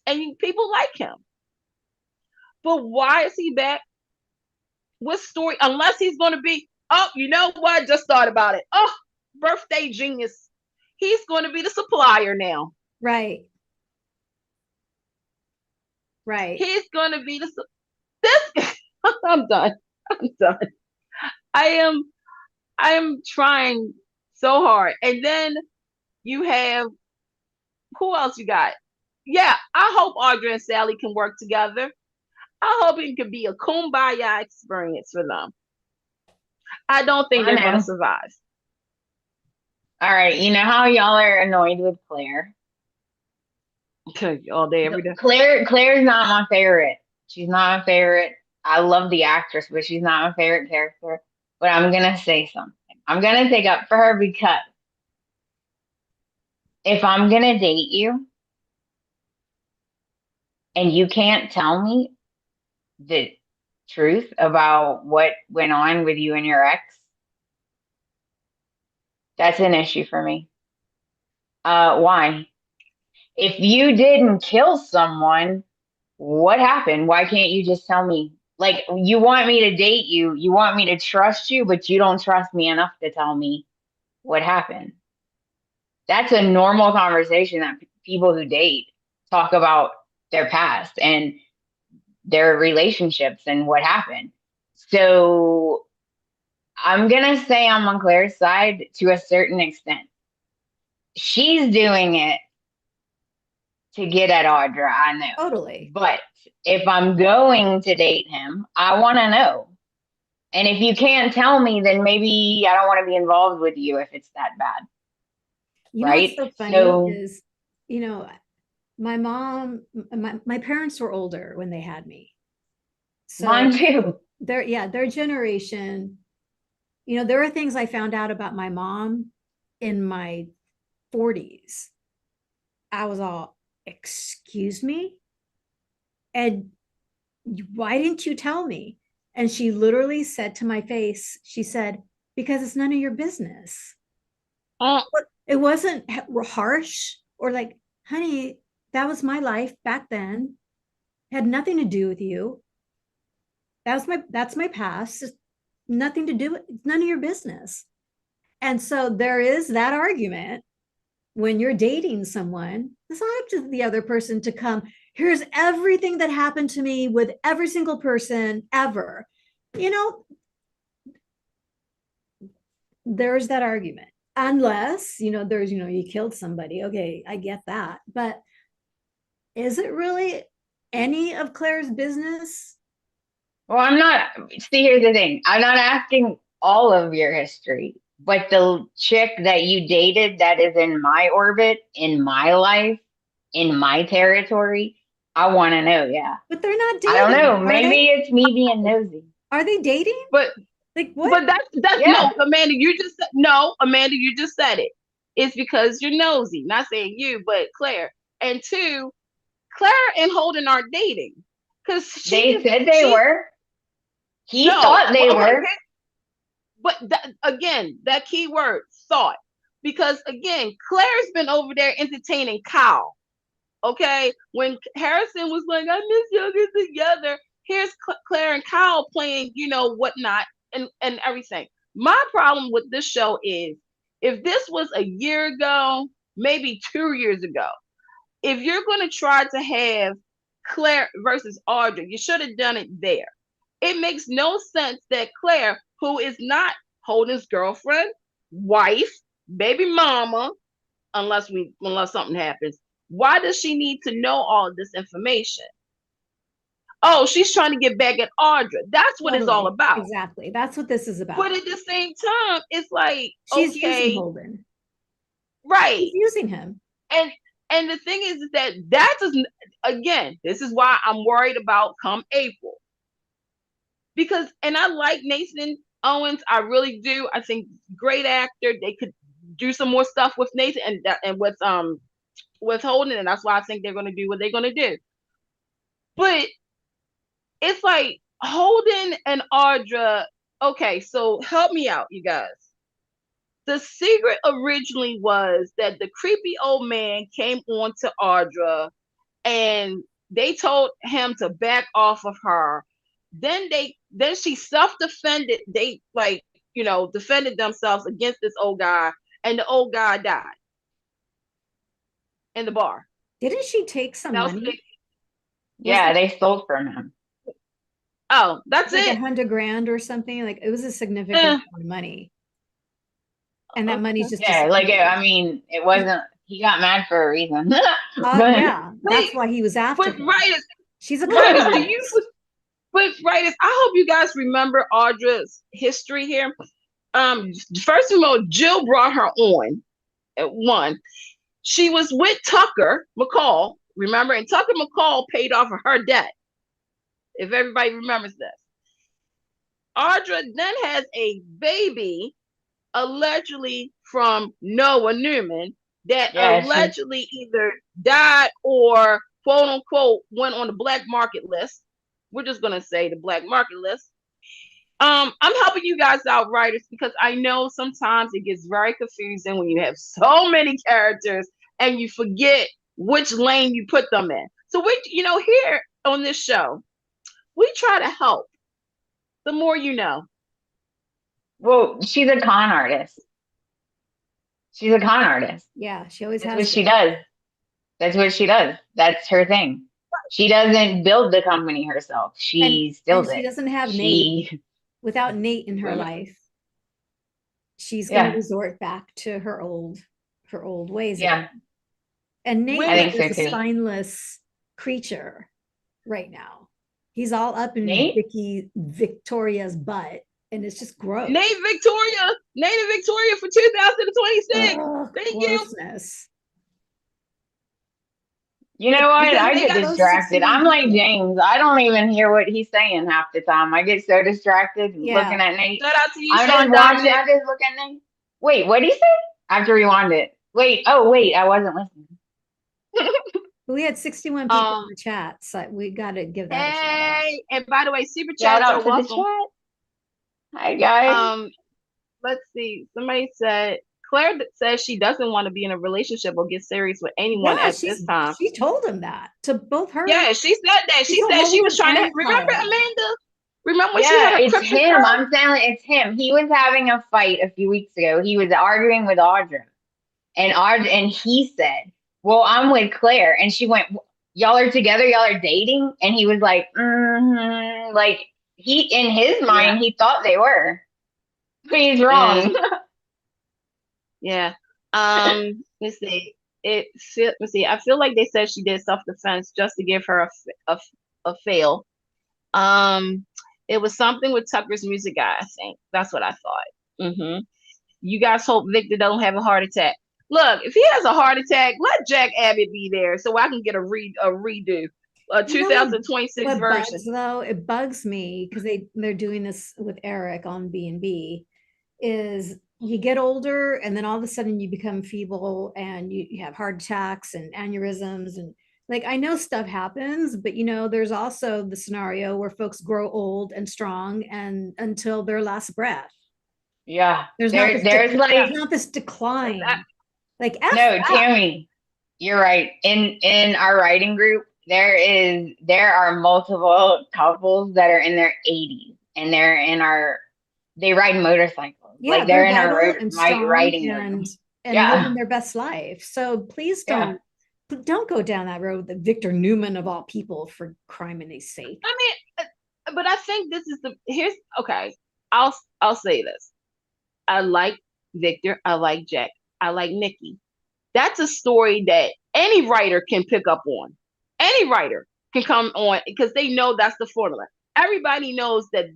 And people like him. But why is he back? What story? Unless he's going to be, oh, you know what? I just thought about it. Oh, birthday genius. He's going to be the supplier now. Right. He's going to be this. I'm done. I am trying so hard. And then you have, who else you got? Yeah, I hope Audra and Sally can work together. I hope it can be a kumbaya experience for them. I don't think they're going to survive. All right. You know how y'all are annoyed with Claire? All day, every day. Claire's not my favorite. She's not my favorite. I love the actress, but she's not my favorite character. But I'm going to say something. I'm going to take up for her because if I'm going to date you and you can't tell me the truth about what went on with you and your ex, that's an issue for me. Why? If you didn't kill someone, what happened? Why can't you just tell me? Like, you want me to date you, you want me to trust you, but you don't trust me enough to tell me what happened. That's a normal conversation that people who date talk about their past and their relationships and what happened. So I'm going to say I'm on Claire's side to a certain extent. She's doing it to get at Audra, I know. Totally. But if I'm going to date him, I want to know. And if you can't tell me, then maybe I don't want to be involved with you if it's that bad. Right? What's so funny is, my mom, my parents were older when they had me. So mine too. Their generation, there were things I found out about my mom in my 40s. I was all, excuse me? And why didn't you tell me? And she literally said to my face, she said, because it's none of your business. It wasn't harsh or like, honey, that was my life back then. It had nothing to do with you. That's my past. It's nothing to do with, it's none of your business. And so there is that argument when you're dating someone. It's not up to the other person to come, here's everything that happened to me with every single person ever. There's that argument. Unless, there's, you killed somebody. Okay, I get that. But is it really any of Claire's business? Well, here's the thing. I'm not asking all of your history, but the chick that you dated that is in my orbit, in my life, in my territory, I want to know, yeah. But they're not dating. I don't know. Maybe it's me being nosy. Are they dating? But like what? But that's yeah. No, Amanda, you just said it. It's because you're nosy. Not saying you, but Claire. And two, Claire and Holden aren't dating. Because they said they were. He thought they were. But that key word, thought. Because again, Claire's been over there entertaining Kyle. Okay? When Harrison was like, I miss y'all get together. Here's Claire and Kyle playing, whatnot and everything. My problem with this show is if this was a year ago, maybe 2 years ago, if you're going to try to have Claire versus Audra, you should have done it there. It makes no sense that Claire, who is not Holden's girlfriend, wife, baby mama, unless something happens, why does she need to know all this information? Oh, she's trying to get back at Audra. That's what it's all about. Exactly. That's what this is about. But at the same time, it's like, she's okay, using Holden. Right. She's using him. And the thing is that doesn't, again, this is why I'm worried about come April. Because, and I like Nathan Owens, I really do. I think great actor. They could do some more stuff with Nathan and with Holden, and that's why I think they're going to do what they're going to do. But it's like Holden and Audra. Okay, so help me out, you guys. The secret originally was that the creepy old man came on to Audra and they told him to back off of her. Then she self-defended. They defended themselves against this old guy, and the old guy died in the bar. Didn't she take some money? Yeah, they stole from him. Oh, that's like it. $100,000 or something. Like it was a significant amount of money. And that money's just it wasn't. He got mad for a reason. Yeah, that's why he was after her. She's a But I hope you guys remember Audra's history here. First of all, Jill brought her on at one. She was with Tucker McCall, remember? And Tucker McCall paid off of her debt. If everybody remembers this. Audra then has a baby, allegedly from Noah Newman, that allegedly either died or quote unquote went on the black market list. We're just gonna say the black market list. I'm helping you guys out, writers, because I know sometimes it gets very confusing when you have so many characters and you forget which lane you put them in. So here on this show, we try to help. The more you know. Well, she's a con artist. She's a con artist. Yeah, she always has. That's what she does. That's what she does. That's her thing. She doesn't build the company herself. She steals it. She doesn't have Nate. Without Nate in her life, she's going to resort back to her old ways. Yeah. Again. And Nate is a so spineless creature right now. He's all up in Victoria's butt, and it's just gross. Nate and Victoria for 2026. Thank you. You know what? I get distracted. I'm like James. I don't even hear what he's saying half the time. I get so distracted looking at Nate. Shout out to you. I don't watch it. I just look at Nate. Wait, what did he say? I have to rewind it. Wait, I wasn't listening. We had 61 people in the chat, so we got to give that a shout out. And by the way, super chats are welcome. The chat. Hi, guys. Let's see. Somebody said, Claire says she doesn't want to be in a relationship or get serious with anyone at this time. She told him that to both her. Yeah, she said that. She said she was trying to. Remember, Amanda? Remember when she had it's him. I'm telling it's him. He was having a fight a few weeks ago. He was arguing with Audra. And he said, well, I'm with Claire. And she went, y'all are together? Y'all are dating? And he was like, like in his mind, he thought they were. But he's wrong. Yeah. Let's see. Let's see. I feel like they said she did self-defense just to give her a fail. It was something with Tucker's music guy, I think. That's what I thought. You guys hope Victor don't have a heart attack. Look, if he has a heart attack, let Jack Abbott be there so I can get a redo. A 2026 version. Though it bugs me because they're doing this with Eric on B&B. Is you get older and then all of a sudden you become feeble and you have heart attacks and aneurysms and like I know stuff happens, but there's also the scenario where folks grow old and strong and until their last breath. Yeah, there's not this decline. Tammy, you're right. In our writing group, there are multiple couples that are in their 80s and they're in our they ride motorcycles. Yeah, Like they're in a vital and strong riding and room. living Yeah. their best life. So please Yeah. don't go down that road with Victor Newman of all people, for criminy sake. I mean, but I think this is okay. I'll say this. I like Victor. I like Jack. I like Nikki. That's a story that any writer can pick up on. Any writer can come on because they know that's the formula. Everybody knows that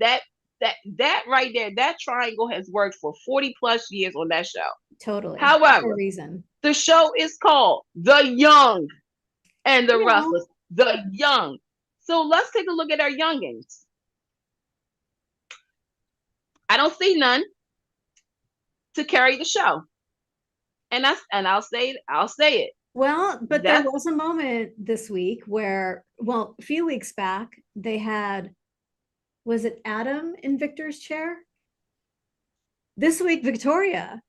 right there, that triangle has worked for 40 plus years on that show. Totally. However, For a reason. the show is called The Young and the Yeah. Restless. The Young. So let's take a look at our youngins. I don't see none to carry the show. And I'll say it. Well, but there was a moment this week where, well, a few weeks back, they had, was it Adam in Victor's chair? This week, Victoria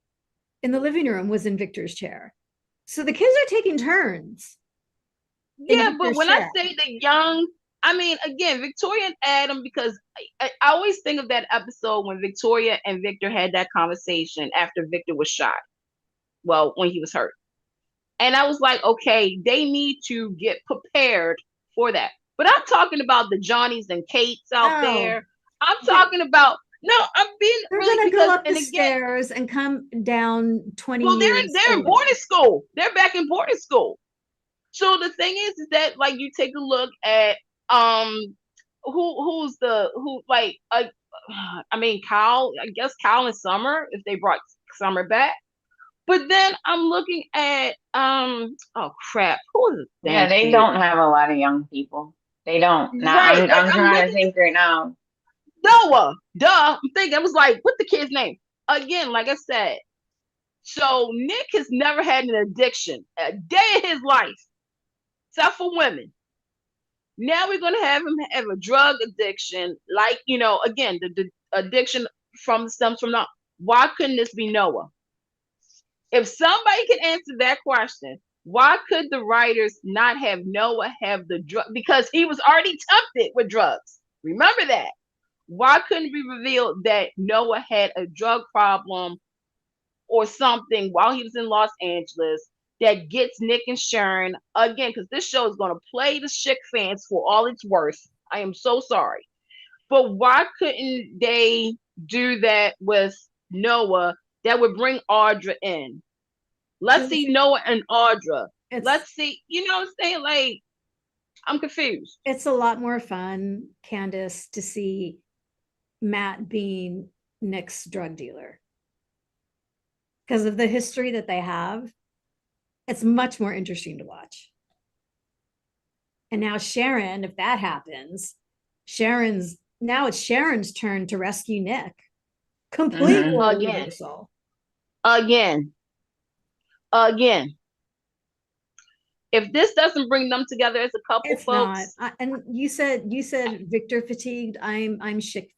in the living room was in Victor's chair. So the kids are taking turns. Yeah, but when I say the young, I mean, again, Victoria and Adam, because I always think of that episode when Victoria and Victor had that conversation after Victor was shot. Well, when he was hurt. And I was like, okay, they need to get prepared for that. But I'm talking about the Johnnies and Kates out there. I'm talking about, no, I'm being they're really, gonna because, go up the again, stairs and come down 20 well, years. They're in boarding school. They're back in boarding school. So the thing is that, like, you take a look at who's like I mean, Kyle, I guess Kyle and Summer, if they brought Summer back. But then I'm looking at oh crap, who is it? Yeah, they don't have a lot of young people. They don't. Now, Right, I'm trying to think right now. Noah, duh. I'm thinking, I was like, what's the kid's name? Again, like I said, so Nick has never had an addiction a day in his life, except for women. Now we're gonna have him have a drug addiction, like, you know, again, the addiction stems from now. Why couldn't this be Noah? If somebody can answer that question, why could the writers not have Noah have the drug? Because he was already tempted with drugs. Remember that. Why couldn't it be revealed that Noah had a drug problem or something while he was in Los Angeles that gets Nick and Sharon again? Because this show is going to play the Chick fans for all it's worth. I am so sorry. But why couldn't they do that with Noah? That would bring Audra in. Let's see Noah and Audra. Let's see, you know what I'm saying? Like, I'm confused. It's a lot more fun, Candace, to see Matt being Nick's drug dealer. Because of the history that they have, it's much more interesting to watch. And now Sharon, if that happens, now it's Sharon's turn to rescue Nick. Complete reversal. Again. If this doesn't bring them together as a couple, it's folks. Not. And you said Victor fatigued. I'm Chick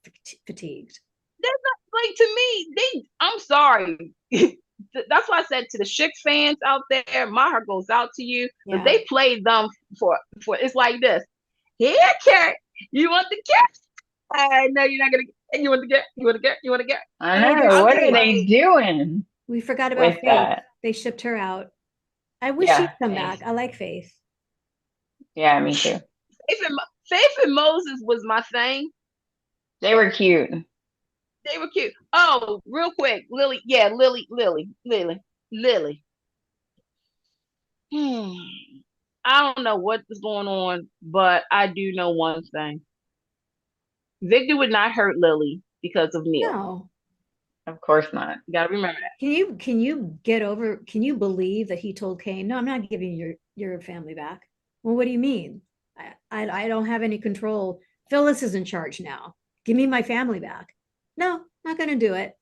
fatigued. That's not, like, to me, I'm sorry. That's why I said to the Chick fans out there, my heart goes out to you. Because they played them for it's like this. Here, Kurt, you want the cat? No, you're not gonna get. You want the cat? You want to get? I know. What are they doing? We forgot about Faith. That. They shipped her out. I wish she'd come back. I like Faith. Yeah, me too. Faith and Moses was my thing. They were cute. Oh, real quick, Lily. Yeah, Lily. I don't know what is going on, but I do know one thing. Victor would not hurt Lily because of Neil. No. Of course not. You gotta remember that. Can you believe that he told Kane, no, I'm not giving your family back? Well, what do you mean? I don't have any control. Phyllis is in charge now. Give me my family back. No, not gonna do it.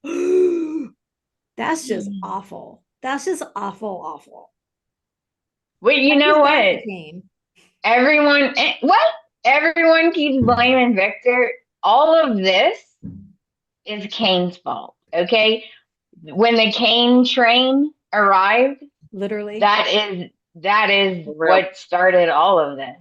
That's just awful. That's just awful. Wait, you know what? Everyone keeps blaming Victor. All of this is Kane's fault. Okay, when the Kane train arrived, literally, that is what started all of this.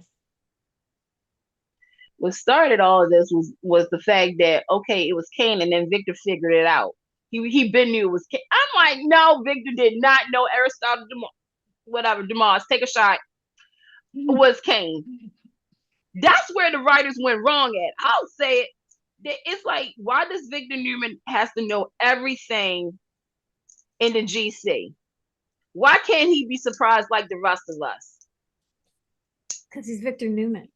what started all of this was the fact that, okay, it was Kane, and then Victor figured it out. He been knew it was Kane. I'm like, no, Victor did not know Aristotle Demas, take a shot, was Kane. That's where the writers went wrong at. I'll say it. It's like, why does Victor Newman has to know everything in the GC? Why can't he be surprised like the rest of us? Because he's Victor Newman.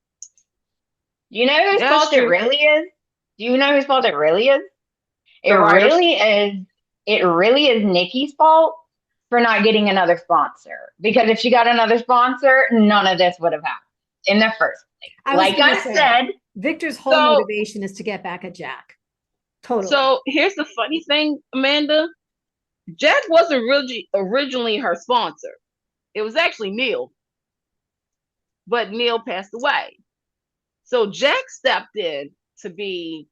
You know whose That's fault it true. really is? Do you know whose fault it really is? It The writers. really is. It really is Nikki's fault for not getting another sponsor. Because if she got another sponsor, none of this would have happened in the first place. Like I said, Victor's whole motivation is to get back at Jack. Totally. So here's the funny thing, Amanda. Jack wasn't originally her sponsor. It was actually Neil. But Neil passed away. So Jack stepped in to be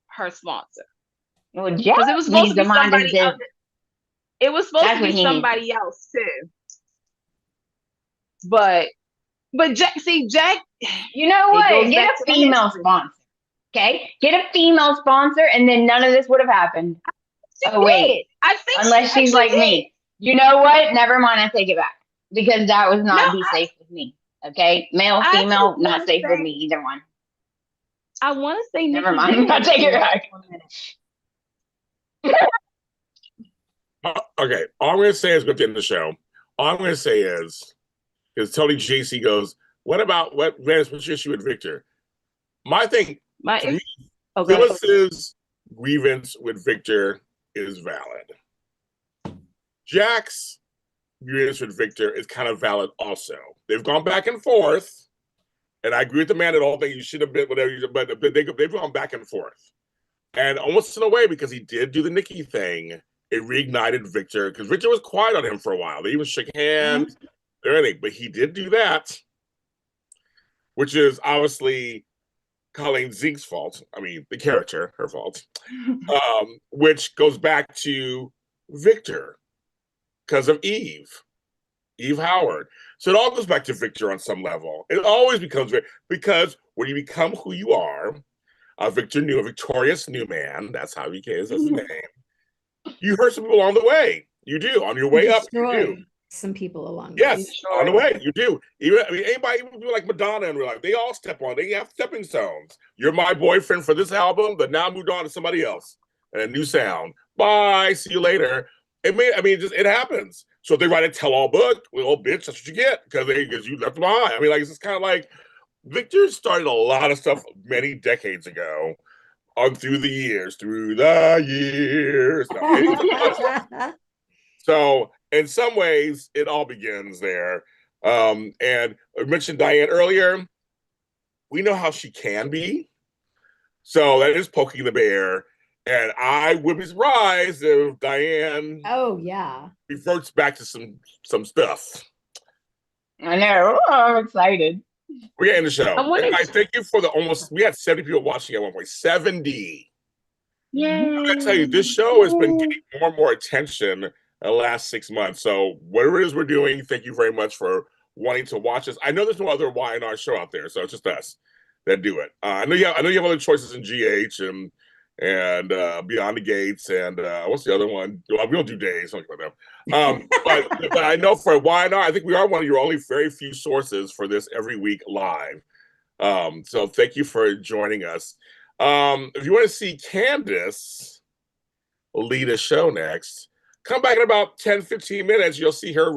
her sponsor. well, Jack Because it was supposed to be somebody else. It was supposed That's to what be he somebody else too. But Jack, you know it what? goes Get back a to the female history. sponsor. Okay? Get a female sponsor, and then none of this would have happened. Oh, wait. I think Unless she's like me. You know what? Never mind. I take it back. Because that was not be safe with me. Okay? Male, I female, just not wanna safe with say- me, either one. I want to say Never Nikki mind. did I'll take it have back. for a minute. Okay, all I'm going to say is go to the end of the show. All I'm going to say is, because Tony JC goes, what's your issue with Victor? My thing, to me, Okay. Phyllis's grievance with Victor is valid. Jack's grievance with Victor is kind of valid also. They've gone back and forth, and I agree with the man that all things you should have been whatever, but they've gone back and forth. And almost in a way, because he did do the Nikki thing, it reignited Victor, because Victor was quiet on him for a while. They even shook hands, everything, but he did do that, which is obviously Colleen Zeke's fault. I mean, the character, her fault. Which goes back to Victor because of Eve Howard. So it all goes back to Victor on some level. It always becomes because when you become who you are, a victorious new man, that's how he is, that's his name. You hurt some people along the way. You do. On your way up, you do. Some people along the way. Yes, on the way, you do. Even anybody, even people like Madonna and real life, they all step on. They have stepping stones. You're my boyfriend for this album, but now moved on to somebody else and a new sound. Bye. See you later. It happens. So if they write a tell-all book, well, oh, bitch, that's what you get because you left them behind. I mean, like it's just kind of like Victor started a lot of stuff many decades ago. Through the years. So in some ways, it all begins there. And I mentioned Diane earlier. We know how she can be. So that is poking the bear. And I would be surprised if Diane reverts back to some stuff. I know. Oh, I'm excited. We're getting the show. I thank you for we had 70 people watching at one point. 70. Yay. I'm going to tell you, this show has been getting more and more attention in the last 6 months. So whatever it is we're doing, thank you very much for wanting to watch us. I know there's no other Y&R show out there, so it's just us that do it. I know you have other choices in GH and Beyond the Gates and what's the other one? We don't do days, something like that. But I know for Y&R, I think we are one of your only very few sources for this every week live. So thank you for joining us. If you want to see Candace lead a show next, come back in about 10-15 minutes. You'll see her